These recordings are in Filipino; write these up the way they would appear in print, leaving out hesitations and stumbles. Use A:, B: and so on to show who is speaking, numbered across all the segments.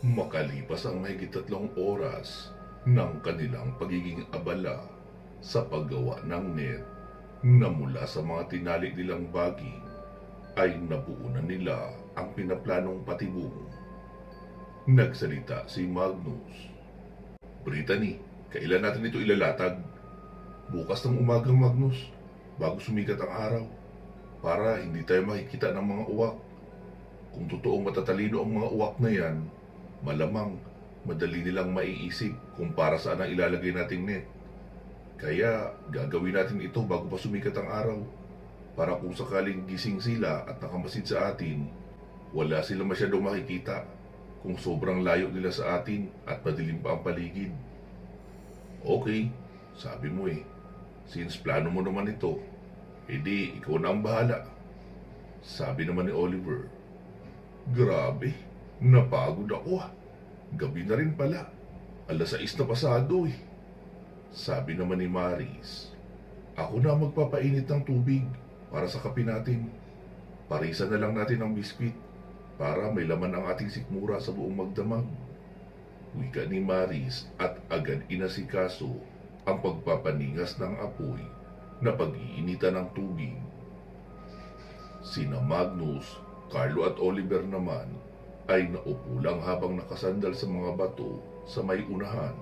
A: Makalipas ang mahigit 3 oras ng kanilang pagiging abala sa paggawa ng net na mula sa mga tinali nilang baging ay nabuo na nila ang pinaplanong patibong. Nagsalita si Magnus. Brittany, kailan natin ito ilalatag? Bukas ng umaga, Magnus, bago sumikat ang araw, para hindi tayo makikita ng mga uwak. Kung totoong matatalino ang mga uwak na yan, malamang madali nilang maiisip kung para saan ang ilalagay nating net. Kaya gagawin natin ito bago pa sumikat ang araw, para kung sakaling gising sila at nakamasid sa atin, wala sila masyadong makikita kung sobrang layo nila sa atin at madilim pa ang paligid. Okay, sabi mo eh. Since plano mo naman ito, edi ikaw na ang bahala. Sabi naman ni Oliver. Grabe, napagod ako ah. Gabi na rin pala. 6:00 na pasado eh. Sabi naman ni Maris. Ako na magpapainit ng tubig para sa kape natin. Parisan na lang natin ang biskwit para may laman ang ating sikmura sa buong magdamag. Wika ni Maris at agad inasikaso ang pagpapaningas ng apoy na pag-iinitan ng tubig. Sina Magnus, Carlo at Oliver naman ay naupo lang habang nakasandal sa mga bato sa may unahan.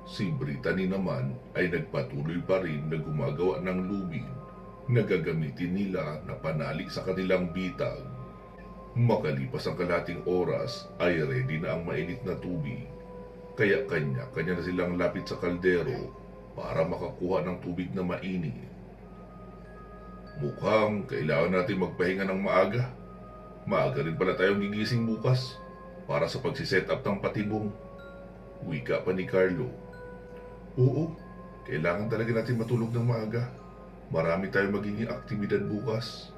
A: Si Brittany naman ay nagpatuloy pa rin na gumagawa ng lubid na gagamitin nila na panali sa kanilang bitag. Makalipas ang kalating oras ay ready na ang mainit na tubig, kaya kanya-kanya na silang lapit sa kaldero para makakuha ng tubig na mainit. Mukhang kailangan natin magpahinga ng maaga. Maaga rin pala tayong gigising bukas para sa pagsiset up ng patibong. Wika pa ni Carlo. Oo, kailangan talaga natin matulog ng maaga. Marami tayong magiging aktibidad bukas.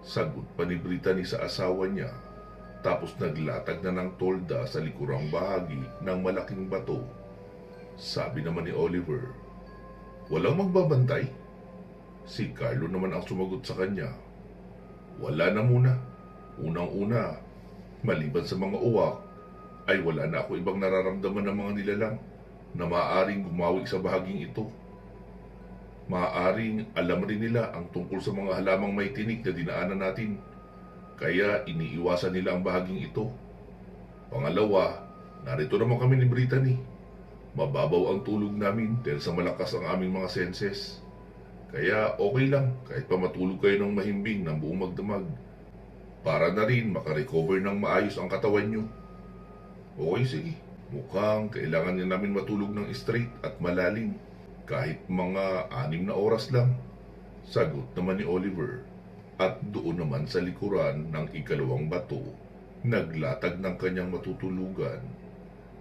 A: Sagot pa ni Brittany sa asawa niya, tapos naglatag na ng tolda sa likurang bahagi ng malaking bato. Sabi naman ni Oliver, walang magbabantay? Si Carlo naman ang sumagot sa kanya. Wala na muna. Unang-una, maliban sa mga uwak, ay wala na ako ibang nararamdaman ng mga nilalang na maaaring gumawi sa bahaging ito. Maaaring alam rin nila ang tungkol sa mga halamang may tinik na dinaanan natin, kaya iniiwasan nila ang bahaging ito. Pangalawa, narito naman kami ni Brittany. Mababaw ang tulog namin dahil sa malakas ang aming mga senses. Kaya okay lang kahit pa matulog kayo ng mahimbing ng buong magdamag, para na rin makarecover ng maayos ang katawan nyo. Okay, sige. Mukhang kailangan niya namin matulog ng straight at malalim, kahit mga 6 na oras lang. Sagot naman ni Oliver. At doon naman sa likuran ng ikalawang bato, naglatag ng kanyang matutulugan.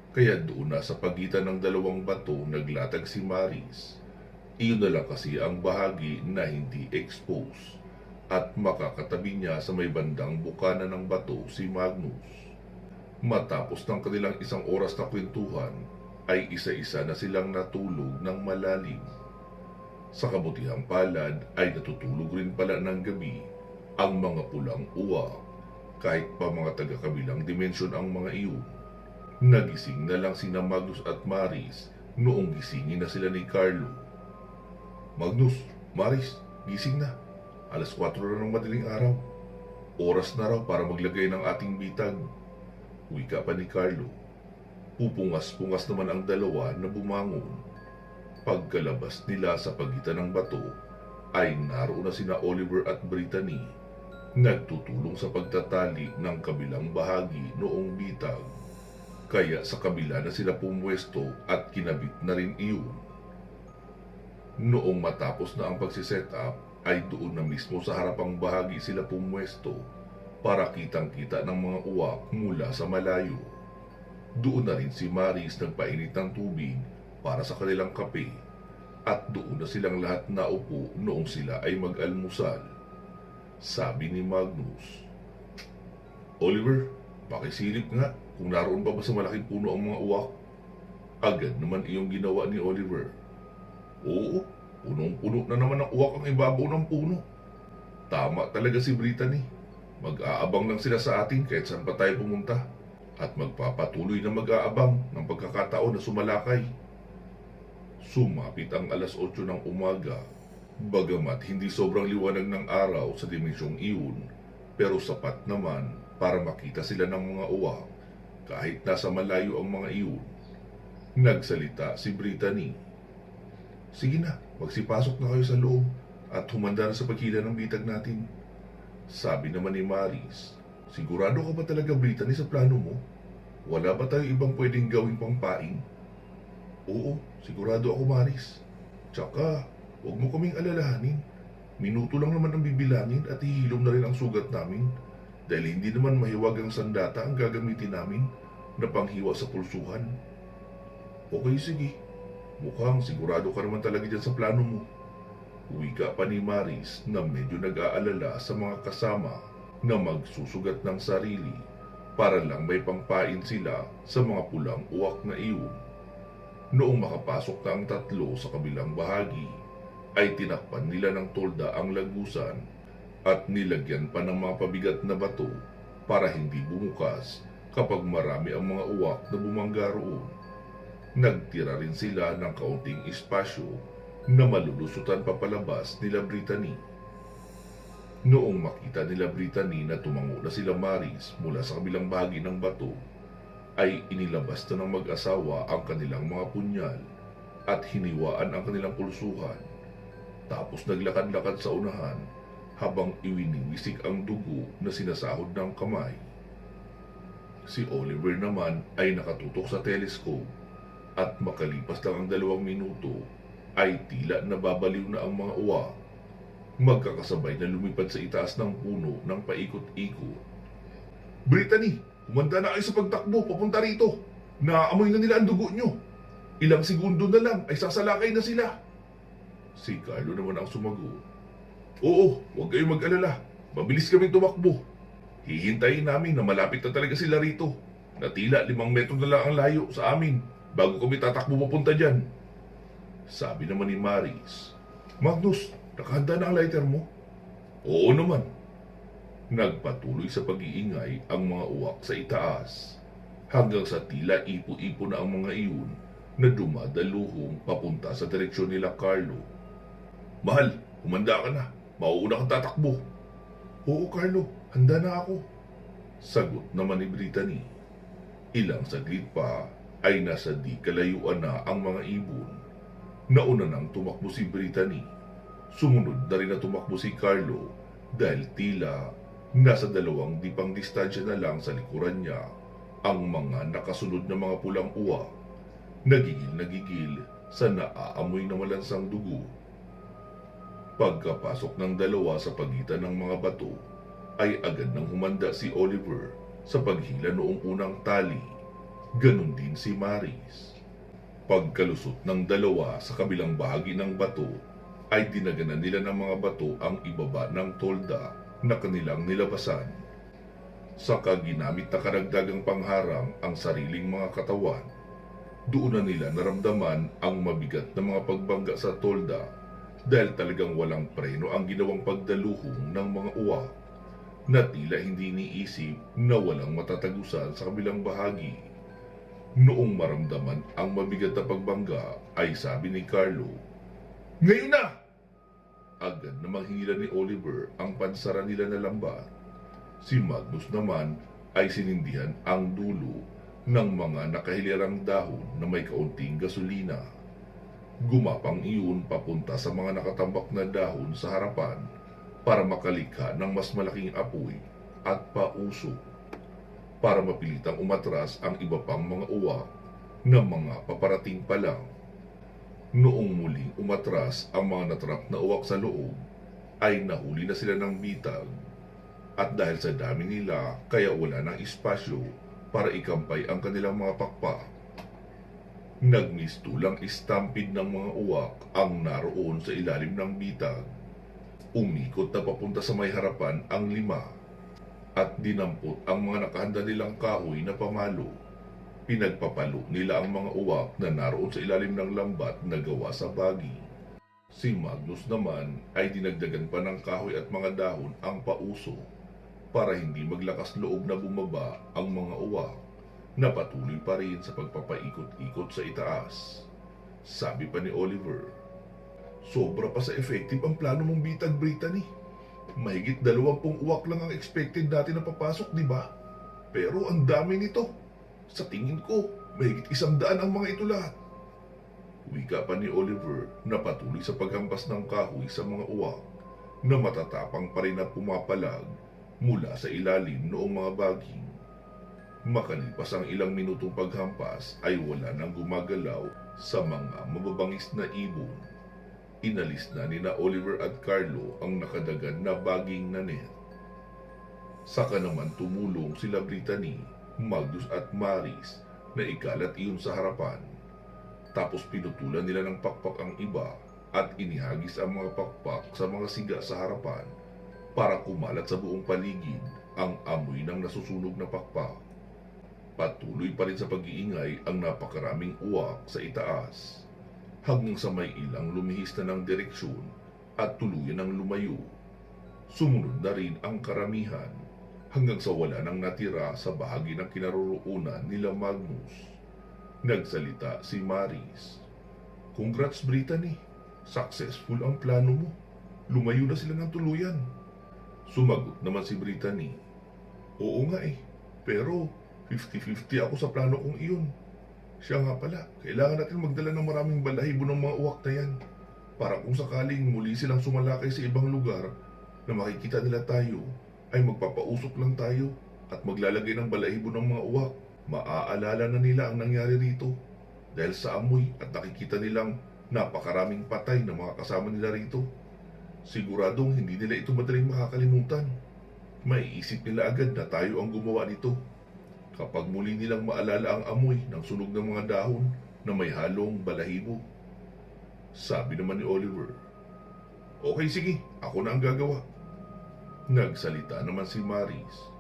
A: Kaya doon na sa pagitan ng dalawang bato naglatag si Maris. Iyon na lang kasi ang bahagi na hindi exposed, at makakatabi niya sa may bandang bukana ng bato si Magnus. Matapos ng kanilang 1 oras na kwentuhan, ay isa-isa na silang natulog ng malalim. Sa kabutihang palad ay natutulog rin pala ng gabi ang mga pulang uwak, kahit pa mga taga-kabilang dimensyon ang mga iyon. Nagising na lang sina Magnus at Maris noong gisingin na sila ni Carlo. Magnus, Maris, gising na. 4:00 na ng madaling araw. Oras na raw para maglagay ng ating bitag. Wika pa ni Carlo. Pupungas-pungas naman ang dalawa na bumangon. Pagkalabas nila sa pagitan ng bato, ay naroon na sina Oliver at Brittany, nagtutulong sa pagtatali ng kabilang bahagi noong bitag. Kaya sa kabila na sila pumwesto at kinabit na rin iyon. Noong matapos na ang pagsiset up, ay doon na mismo sa harapang bahagi sila pumwesto para kitang-kita ng mga uwak mula sa malayo. Doon na rin si Maris nagpainit ng tubig para sa kanilang kape, at doon na silang lahat naupo noong sila ay mag-almusal. Sabi ni Magnus, Oliver, pakisilip nga kung naroon pa ba sa malaking puno ang mga uwak. Agad naman iyong ginawa ni Oliver. Oo, punong-puno na naman ang uwak ang ibabaw ng puno. Tama talaga si Brittany. Mag-aabang lang sila sa atin kahit saan pa tayo pumunta. at magpapatuloy na mag-aabang ng pagkakataon na sumalakay. Sumapit ang alas 8 ng umaga, bagamat hindi sobrang liwanag ng araw sa dimensyong iyon, pero sapat naman para makita sila ng mga uwak kahit nasa malayo ang mga iyon. Nagsalita si Brittany. Sige na, magsipasok na kayo sa loob at humanda na sa paghila ng bitag natin. Sabi naman ni Maris, sigurado ka ba talaga Brittany sa plano mo? Wala ba tayong ibang pwedeng gawing pangpaing? Oo, sigurado ako Maris. Tsaka, huwag mo kaming alalahanin. Minuto lang naman ang bibilangin at hihilom na rin ang sugat namin. Dahil hindi naman mahiwag ang sandata ang gagamitin namin na panghiwa sa pulsuhan. Okay, sige. Mukhang sigurado ka naman talaga dyan sa plano mo. Wika pa ni Maris na medyo nag-aalala sa mga kasama na magsusugat ng sarili para lang may pangpain sila sa mga pulang uwak na iyon. Noong makapasok na ang tatlo sa kabilang bahagi, ay tinakpan nila ng tolda ang lagusan at nilagyan pa ng mga pabigat na bato para hindi bumukas kapag marami ang mga uwak na bumangga roon. Nagtira rin sila ng kaunting espasyo na malulusutan papalabas nila Brittany. Noong makita nila Brittany na tumango na sila Maris mula sa kabilang bahagi ng bato, ay inilabas na ng mag-asawa ang kanilang mga punyal at hiniwaan ang kanilang pulsuhan. Tapos naglakad-lakad sa unahan habang iwiniwisik ang dugo na sinasahod ng kamay. Si Oliver naman ay nakatutok sa telescope at makalipas lang ang 2 minuto ay tila nababaliw na ang mga uwak. Magkakasabay na lumipad sa itaas ng puno ng paikot-ikot. Brittany, humanda na kayo sa pagtakbo papunta rito. Naaamoy na nila ang dugo nyo. Ilang segundo na lang ay sasalakay na sila. Si Carlo naman ang sumagot. Oo, huwag kayong mag-alala. Mabilis kaming tumakbo. Hihintayin namin na malapit na talaga sila rito. Na tila 5 metro na lang ang layo sa amin bago kami tatakbo papunta dyan. Sabi naman ni Maris, Magnus, nakahanda na ang lighter mo? Oo naman. Nagpatuloy sa pag-iingay ang mga uwak sa itaas hanggang sa tila ipo-ipo na ang mga iyon na dumadaluhong papunta sa direksyon nila Carlo. Mahal, humanda ka na. Mauuna kang tatakbo. Oo Carlo, handa na ako. Sagot naman ni Brittany. Ilang saglit pa ay nasa di kalayuan na ang mga ibon. Nauna nang tumakbo si Brittany. Sumunod na rin na tumakbo si Carlo dahil tila nasa 2 dipang distansya na lang sa likuran niya ang mga nakasunod na mga pulang uwak. Nagigil sa naaamoy na malansang dugo. Pagkapasok ng 2 sa pagitan ng mga bato, ay agad nang humanda si Oliver sa paghila noong unang tali. Ganon din si Maris. Pagkalusot ng 2 sa kabilang bahagi ng bato, ay dinaganan nila ng mga bato ang ibaba ng tolda na kanilang nilabasan. Saka ginamit na karagdagang pangharang ang sariling mga katawan. Doon na nila naramdaman ang mabigat na mga pagbangga sa tolda dahil talagang walang preno ang ginawang pagdaluhong ng mga uwak na tila hindi iniisip na walang matatagusan sa kabilang bahagi. Noong maramdaman ang mabigat na pagbangga ay sabi ni Carlo, Ngayon na! Agad na manghingilan ni Oliver ang pansara nila na lambat. Si Magnus naman ay sinindihan ang dulo ng mga nakahilirang dahon na may kaunting gasolina. Gumapang iyon papunta sa mga nakatambak na dahon sa harapan para makalikha ng mas malaking apoy at pausok para mapilitang umatras ang iba pang mga uwak na mga paparating pa lang. Noong muling umatras ang mga natrap na uwak sa loob, ay nahuli na sila ng bitag. At dahil sa dami nila, kaya wala ng espasyo para ikampay ang kanilang mga pakpak. Nagmistulang istampid ng mga uwak ang naroon sa ilalim ng bitag. Umikot na papunta sa may harapan ang 5 at dinampot ang mga nakahanda nilang kahoy na pamalo. Pinagpapalo nila ang mga uwak na naroon sa ilalim ng lambat na gawa sa bagi. Si Magnus naman ay dinagdagan pa ng kahoy at mga dahon ang pauso para hindi maglakas loob na bumaba ang mga uwak. na patuloy pa rin sa pagpapaikot-ikot sa itaas. Sabi pa ni Oliver, sobra pa sa effective ang plano mong bitag, Brittany. Mahigit 20 uwak lang ang expected natin na papasok, di ba? Pero ang dami nito. Sa tingin ko, mahigit 100 ang mga ito lahat. Wika pa ni Oliver na patuloy sa paghampas ng kahoy sa mga uwak na matatapang pa rin na pumapalag mula sa ilalim noong mga baging. Makalipas ang ilang minutong paghampas ay wala nang gumagalaw sa mga mababangis na ibon. Inalis na nina Oliver at Carlo ang nakadagan na baging na net. Saka naman tumulong sila Brittany, Magnus at Maris na ikalat iyon sa harapan. Tapos pinutulan nila ng pakpak ang iba at inihagis ang mga pakpak sa mga siga sa harapan para kumalat sa buong paligid ang amoy ng nasusunog na pakpak. Patuloy pa rin sa pag-iingay ang napakaraming uwak sa itaas, hanggang sa may ilang lumihis na ng direksyon at tuluyan ng lumayo. Sumunod na rin ang karamihan hanggang sa wala nang natira sa bahagi ng kinaroroonan nila Magnus. Nagsalita si Maris. Congrats Brittany, successful ang plano mo. Lumayo na sila ng tuluyan. Sumagot naman si Brittany. Oo nga pero 50-50 ako sa plano kong iyon. Siya nga pala, kailangan natin magdala ng maraming balahibo ng mga uwak na yan para kung sakaling muli silang sumalakay sa ibang lugar na makikita nila tayo, ay magpapausok lang tayo at maglalagay ng balahibo ng mga uwak. Maaalala na nila ang nangyari rito dahil sa amoy at nakikita nilang napakaraming patay na mga kasama nila rito. Siguradong hindi nila ito madaling makakalimutan. Maiisip nila agad na tayo ang gumawa nito kapag muli nilang maalala ang amoy ng sunog ng mga dahon na may halong balahibo. Sabi naman ni Oliver, okay sige, ako na ang gagawa. Nagsalita naman si Maris.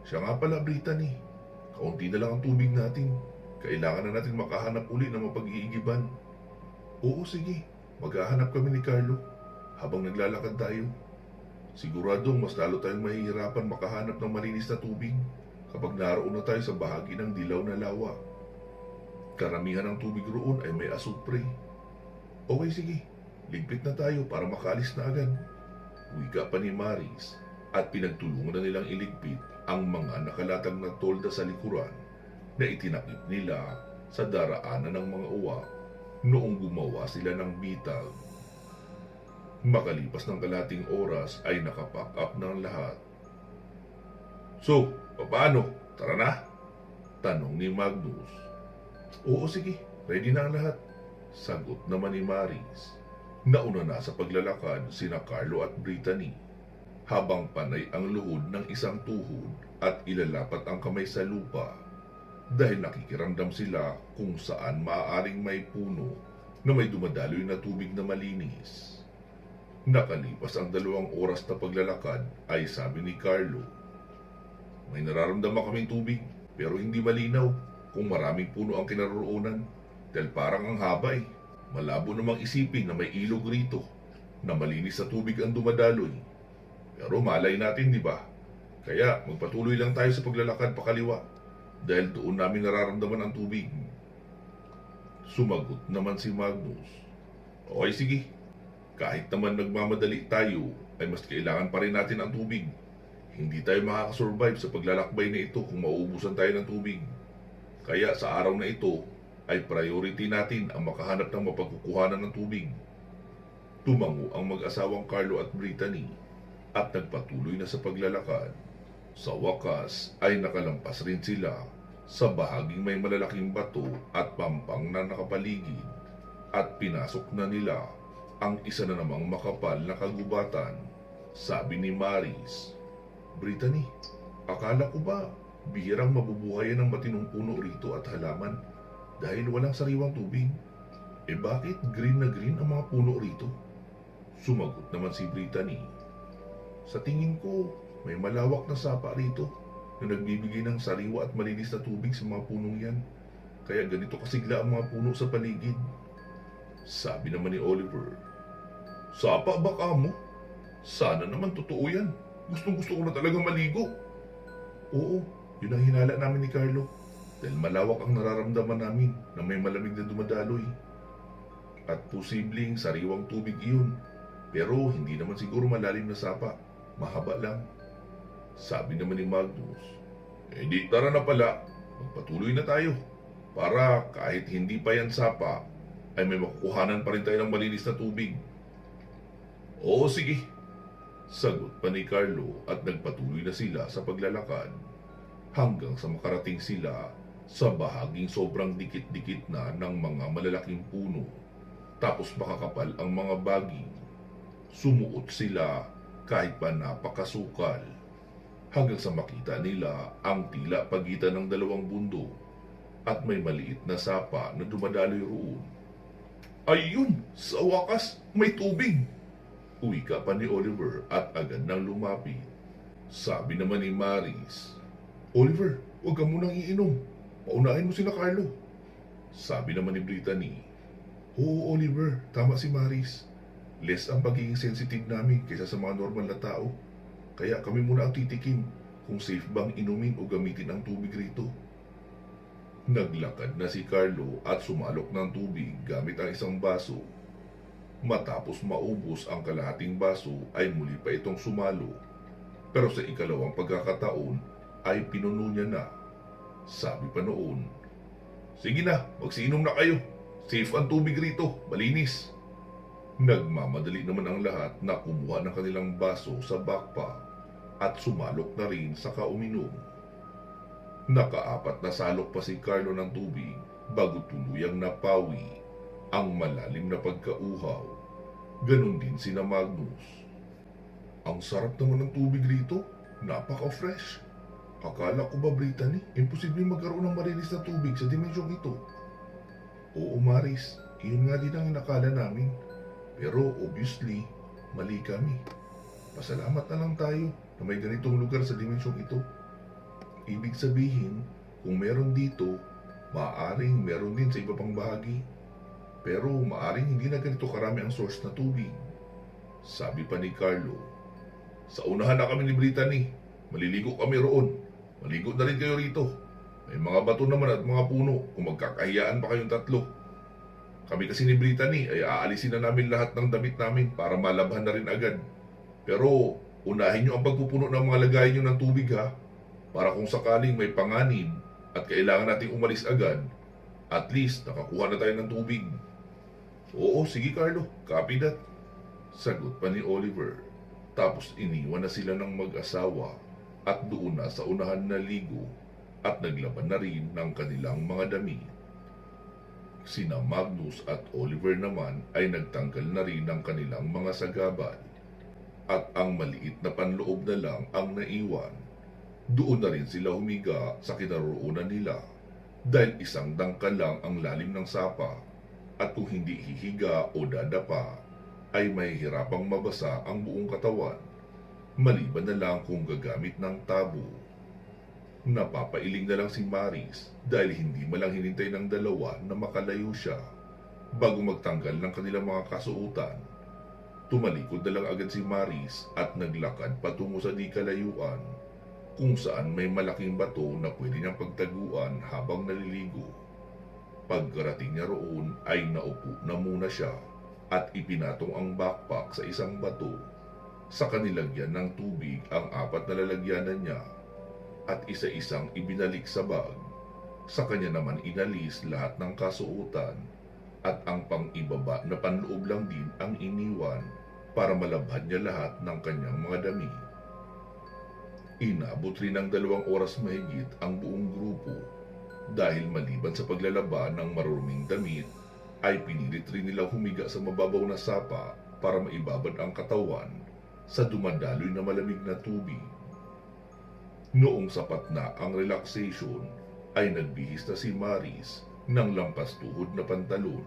A: Siya nga pala Brittany, kaunti na lang ang tubig natin. Kailangan na natin makahanap uli ng mapag-iigiban. Oo sige, maghahanap kami ni Carlo habang naglalakad tayo. Siguradong mas lalo tayong mahihirapan makahanap ng malinis na tubig kapag naroon na tayo sa bahagi ng dilaw na lawa. Karamihan ng tubig roon ay may asupre. Okay sige, ligpit na tayo para makaalis na agad. Wika pa ni Maris at pinagtulungan na nilang iligpit ang mga nakalatag na tolda sa likuran na itinakip nila sa daraanan ng mga uwak noong gumawa sila ng bitag. Makalipas ng kalating oras ay nakapack up ng lahat. So, paano? Tara na? Tanong ni Magnus. Oo sige, ready na ang lahat. Sagot naman ni Maris. Nauna na sa paglalakad sina Carlo at Brittany, habang panay ang luhod ng isang tuhod at ilalapat ang kamay sa lupa dahil nakikiramdam sila kung saan maaaring may puno na may dumadaloy na tubig na malinis. Nakalipas ang 2 oras na paglalakad ay sabi ni Carlo, may nararamdaman kaming tubig pero hindi malinaw kung maraming puno ang kinaroroonan dahil parang ang haba Malabo namang isipin na may ilog rito na malinis na tubig ang dumadaloy. Pero malay natin, di ba? Kaya magpatuloy lang tayo sa paglalakad pakaliwa dahil doon namin nararamdaman ang tubig. Sumagot naman si Magnus. Okay sige, kahit naman nagmamadali tayo ay mas kailangan pa rin natin ang tubig. Hindi tayo makakasurvive sa paglalakbay na ito kung mauubusan tayo ng tubig. Kaya sa araw na ito ay priority natin ang makahanap ng mapagkukuhanan ng tubig. Tumango ang mag-asawang Carlo at Brittany at nagpatuloy na sa paglalakad. Sa wakas ay nakalampas rin sila sa bahaging may malalaking bato at pampang na nakapaligid at pinasok na nila ang isa na namang makapal na kagubatan. Sabi ni Maris, Brittany, akala ko ba bihirang mabubuhayan ng matinong puno rito at halaman dahil walang sariwang tubig? Bakit green na green ang mga puno rito? Sumagot naman si Brittany. Sa tingin ko, may malawak na sapa rito na nagbibigay ng sariwa at malinis na tubig sa mga punong yan. Kaya ganito kasigla ang mga puno sa paligid. Sabi naman ni Oliver, sapa ba ka mo? Sana naman totoo yan. Gustong gusto ko na talagang maligo. Oo, yun ang hinala namin ni Carlo. dahil malawak ang nararamdaman namin na may malamig na dumadaloy. At posibleng sariwang tubig iyon, pero hindi naman siguro malalim na sapa, mahaba lang. Sabi naman ni Magnus, di tara na pala, magpatuloy na tayo para kahit hindi pa yan sapa ay may makukuhanan pa rin tayo ng malinis na tubig. Oo sige, sagot pa ni Carlo at nagpatuloy na sila sa paglalakad hanggang sa makarating sila sa bahaging sobrang dikit-dikit na ng mga malalaking puno. Tapos makakapal ang mga baging. Sumuot sila kahit pa napakasukal hanggang sa makita nila ang tila pagitan ng dalawang bundok at may maliit na sapa na dumadaloy roon. Ayun! Sa wakas, may tubig! Uwika pa ni Oliver at agad nang lumapit. Sabi naman ni Maris, Oliver, huwag ka munang iinom. Paunahin mo sila Carlo. Sabi naman ni Brittany, Oo Oliver, tama si Maris. Less ang pagiging sensitive namin kaysa sa mga normal na tao. Kaya kami muna ang titikim kung safe bang inumin o gamitin ang tubig rito. Naglakad na si Carlo at sumalok ng tubig gamit ang isang baso. Matapos maubos ang kalahating baso ay muli pa itong sumalo. Pero sa ikalawang pagkakataon ay pinuno niya na. Sabi pa noon, Sige na, magsiinom na kayo. Safe ang tubig rito, malinis. Nagmamadali naman ang lahat na kumuha ng kanilang baso sa backpack at sumalok na rin sa kauminom. Nakaapat na salok pa si Carlo ng tubig bago tuluyang napawi ang malalim na pagkauhaw. Ganon din sina Magnus. Ang sarap naman ng tubig rito, napaka-fresh. Akala ko ba Brittany, imposible magkaroon ng malinis na tubig sa dimensyong ito. Oo Maris, iyon nga din ang inakala namin. Pero obviously, mali kami. Pasalamat na lang tayo na may ganitong lugar sa dimensyong ito. Ibig sabihin, kung meron dito, maaaring meron din sa iba pang bahagi. Pero maaaring hindi na ganito karami ang source na tubig. Sabi pa ni Carlo, Sa unahan na kami ni Brittany. Maliligo kami roon. Maligo na rin kayo rito. May mga bato naman at mga puno kung magkakahiyaan pa kayong tatlo. Kami kasi ni Brittany ay aalisin na namin lahat ng damit namin para malabhan na rin agad. Pero unahin nyo ang pagpupuno ng mga lagayan nyo ng tubig ha. Para kung sakaling may panganib at kailangan nating umalis agad, at least nakakuha na tayo ng tubig. Oo, sige Carlo, copy that. Sagot pa ni Oliver. Tapos iniwan na sila ng mag-asawa at doon na sa unahan na ligo at naglaban na rin ng kanilang mga damit. Sina Magnus at Oliver naman ay nagtanggal na rin ng kanilang mga sagabal at ang maliit na panloob na lang ang naiwan. Doon na rin sila humiga sa kinaroonan nila dahil isang dangkal lang ang lalim ng sapa at kung hindi hihiga o dadapa ay mahihirapang mabasa ang buong katawan maliban na lang kung gagamit ng tabo. Napapailing na lang si Maris dahil hindi malang hinintay ng dalawa na makalayo siya bago magtanggal ng kanilang mga kasuotan. Tumalikod na lang agad si Maris at naglakad patungo sa di kalayuan kung saan may malaking bato na pwede niyang pagtaguan habang naliligo. Pagkarating niya roon ay naupo na muna siya at ipinatong ang backpack sa isang bato. Sa kanilagyan ng tubig ang apat na lalagyanan niya at isa-isang ibinalik sa bag. Sa kanya naman inalis lahat ng kasuotan at ang pang-ibaba na panloob lang din ang iniwan para malabhan niya lahat ng kanyang mga damit. Inabot rin ng 2 oras mahigit ang buong grupo dahil maliban sa paglalaba ng maruruming damit ay pinilit rin nilang humiga sa mababaw na sapa para maibabad ang katawan sa dumadaloy na malamig na tubig. Noong sapat na ang relaxation ay nagbihis na si Maris ng lampas tuhod na pantalon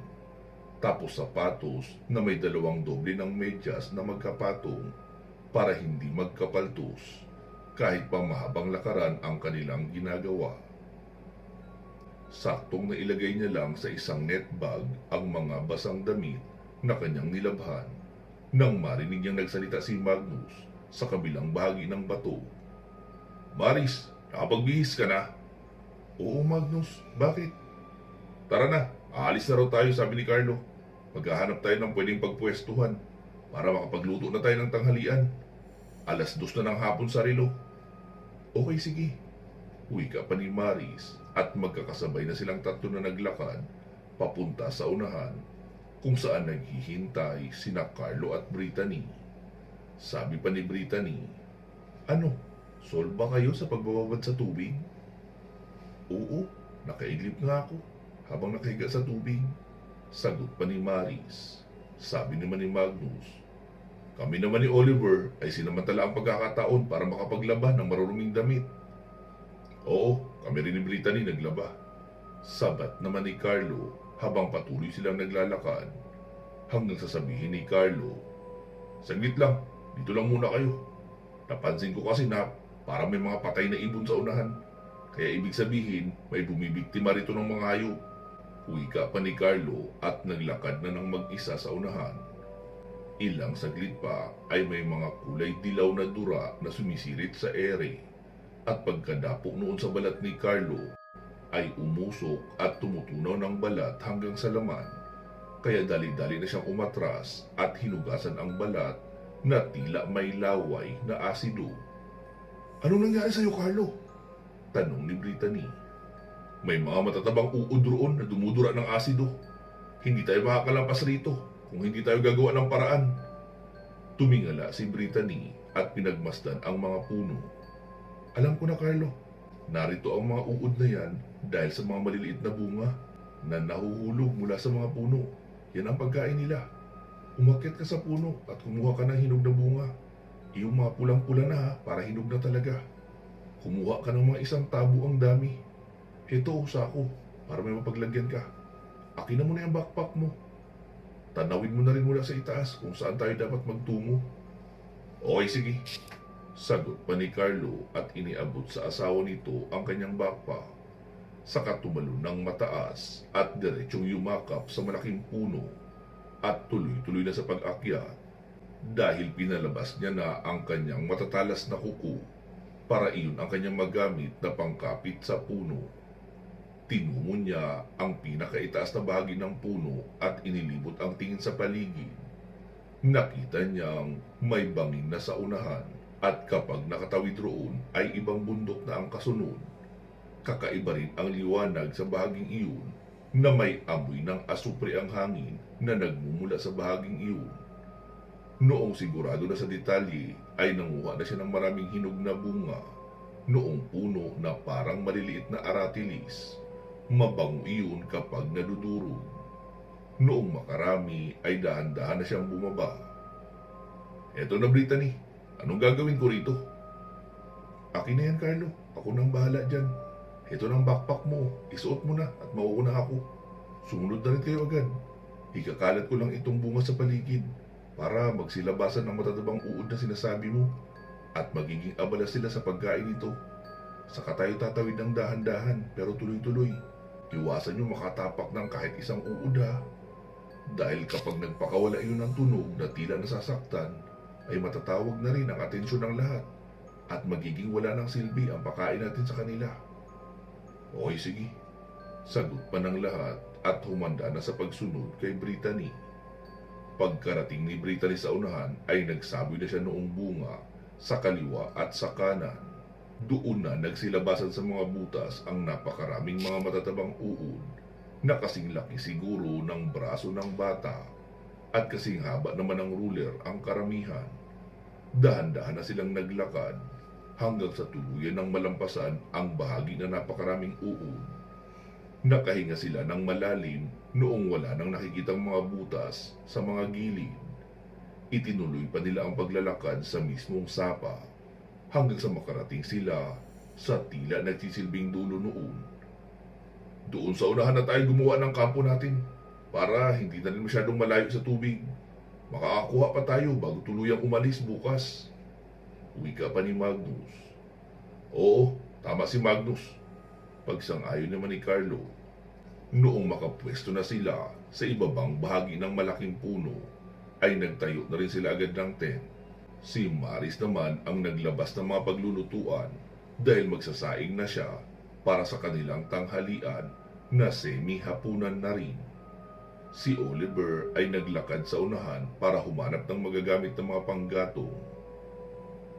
A: tapos sapatos na may 2 doble ng medyas na magkapatong para hindi magkapaltos kahit pa mahabang lakaran ang kanilang ginagawa. Saktong nailagay niya lang sa isang net bag ang mga basang damit na kanyang nilabhan nang marinig niyang nagsalita si Magnus sa kabilang bahagi ng bato. Maris, nakapagbihis ka na? Oo, Magnus. Bakit? Tara na, aalis na raw tayo, sabi ni Carlo. Maghahanap tayo ng pwedeng pagpwestuhan para makapagluto na tayo ng tanghalian. 2:00 na ng hapon sa relo. Okay, sige. Wika pa ni Maris at magkakasabay na silang tatlo na naglakad papunta sa unahan kung saan naghihintay sina Carlo at Brittany. Sabi pa ni Brittany, ano, solve ba kayo sa pagbababad sa tubig? Oo, nakaidlip nga ako habang nakahiga sa tubig. Sagot pa ni Maris. Sabi naman ni Magnus, kami naman ni Oliver ay sinamantala ang pagkakataon para makapaglaban ng maruruming damit. Oo, kami rin ni Brittany naglaba. Sabat naman ni Carlo habang patuloy silang naglalakad hanggang sasabihin ni Carlo, saglit lang, dito lang muna kayo. Napansin ko kasi na parang may mga patay na ibon sa unahan. Kaya ibig sabihin, may bumibiktima rito ng mga hayop. Wika pa ni Carlo at naglakad na ng mag-isa sa unahan. Ilang saglit pa ay may mga kulay dilaw na dura na sumisirit sa ere. At pagkadapok noon sa balat ni Carlo, ay umusok at tumutunaw ng balat hanggang sa laman. Kaya dali-dali na siyang umatras at hinugasan ang balat na tila may laway na asido. Ano nangyari sa'yo, Carlo? Tanong ni Brittany. May mga matatabang uod roon na dumudura ng asido. Hindi tayo makakalampas rito kung hindi tayo gagawa ng paraan. Tumingala si Brittany at pinagmasdan ang mga puno. Alam ko na, Carlo. Narito ang mga uod na yan dahil sa mga maliliit na bunga na nahuhulog mula sa mga puno. Yan ang pagkain nila. Umakyat ka sa puno at kumuha ka ng hinog na bunga. Iyong mga pulang-pula na ha, para hinog na talaga. Kumuha ka ng mga isang tabo ang dami. Ito, sako, para may mapaglagyan ka. Akin na muna yung backpack mo. Tanawin mo na rin mula sa itaas kung saan tayo dapat magtungo. Okay, sige. Sagot pa ni Carlo at iniabot sa asawa nito ang kanyang backpack. Saka tumalon ng mataas at diretsong yumakap sa malaking puno at tuloy-tuloy na sa pag-akyat dahil pinalabas niya na ang kanyang matatalas na kuko para iyon ang kanyang magamit na pangkapit sa puno. Tinungo niya ang pinakaitaas na bahagi ng puno at inilibot ang tingin sa paligid. Nakita niyang may bangin na sa unahan at kapag nakatawid roon ay ibang bundok na ang kasunod. Kakaiba rin ang liwanag sa bahaging iyon na may amoy ng asupre ang hangin na nagmumula sa bahaging iyon. Noong sigurado na sa detalye ay nanguha na siya ng maraming hinog na bunga noong puno na parang maliliit na aratilis. Mabango iyon kapag nadudurog. Noong makarami ay dahan-dahan na siyang bumaba. Eto na, Brittany, anong gagawin ko rito? Akin na yan, Carlo. Ako nang bahala dyan. Ito ng backpack mo. Isuot mo na at mauuna ako. Sumunod na rin kayo agad. Ikakalat ko lang itong bunga sa paligid para magsilabasan ng matatabang uod na sinasabi mo at magiging abala sila sa pagkain nito. Saka tayo tatawid ng dahan-dahan pero tuloy-tuloy. Iwasan nyo makatapak ng kahit isang uod ha. Dahil kapag nagpakawala yun ng tunog na tila nasasaktan, ay matatawag na rin ang atensyon ng lahat at magiging wala ng silbi ang pakain natin sa kanila. Okay, sige. Sagot pa ng lahat at humanda na sa pagsunod kay Brittany. Pagkarating ni Brittany sa unahan ay nagsaboy na siya noong bunga sa kaliwa at sa kanan. Doon na nagsilabasan sa mga butas ang napakaraming mga matatabang uod na kasing laki siguro ng braso ng bata at kasing haba naman ng ruler ang karamihan. Dahan-dahan na silang naglakad hanggang sa tuluyan ng malampasan ang bahagi na napakaraming uod. Nakahinga sila ng malalim noong wala nang nakikitang mga butas sa mga gilid. Itinuloy pa nila ang paglalakad sa mismong sapa hanggang sa makarating sila sa tila nagsisilbing dulo noon. Doon sa unahan na tayo gumawa ng kampo natin para hindi na rin masyadong malayo sa tubig. Makakakuha pa tayo bago tuluyang umalis bukas. Wika pa ni Magnus. Oo, tama si Magnus. Pagsang-ayon naman ni Carlo. Noong makapwesto na sila sa ibabang bahagi ng malaking puno, ay nagtayo na rin sila agad ng tent. Si Maris naman ang naglabas ng mga paglulutuan dahil magsasaing na siya para sa kanilang tanghalian na semi-hapunan na rin. Si Oliver ay naglakad sa unahan para humanap ng magagamit na mga panggatong.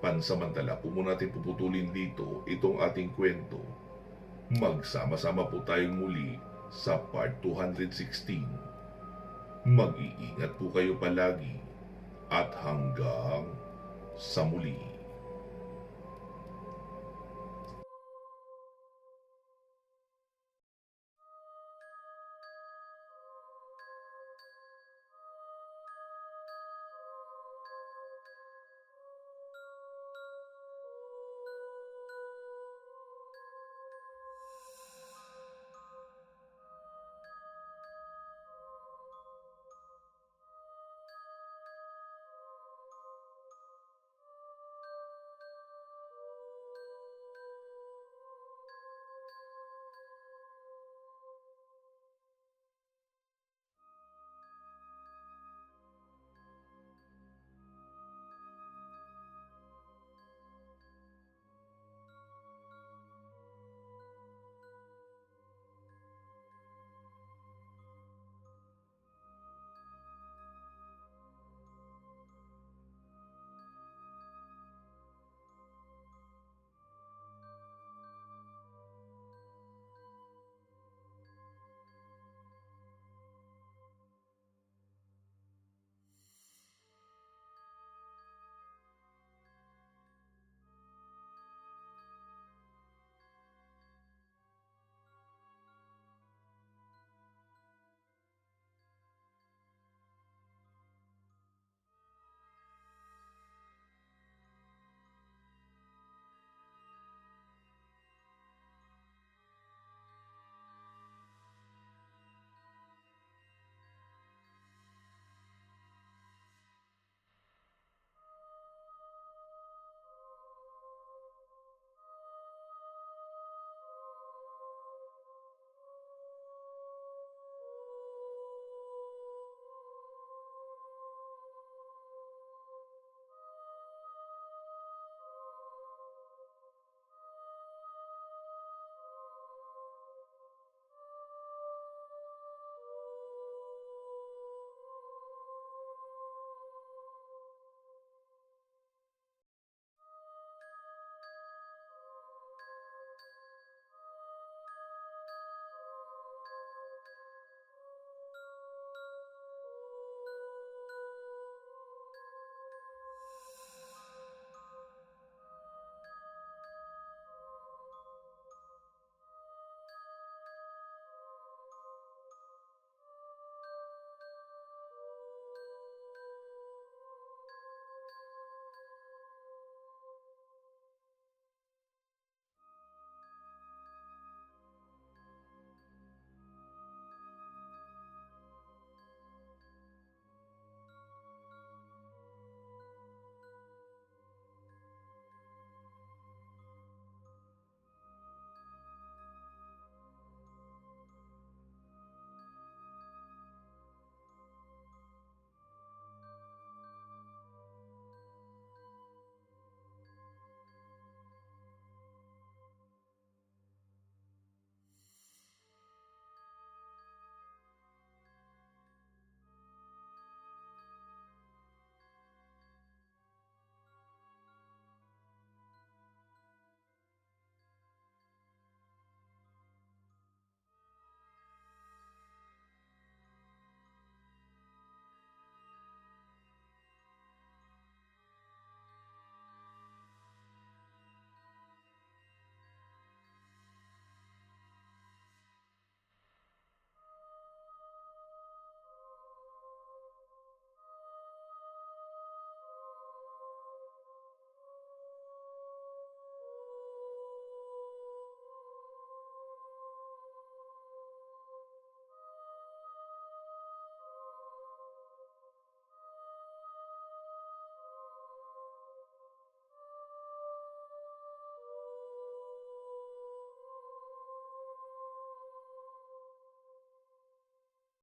A: Pansamantala po muna natin puputulin dito itong ating kwento. Magsama-sama po tayong muli sa part 216. Mag-iingat po kayo palagi at hanggang sa muli.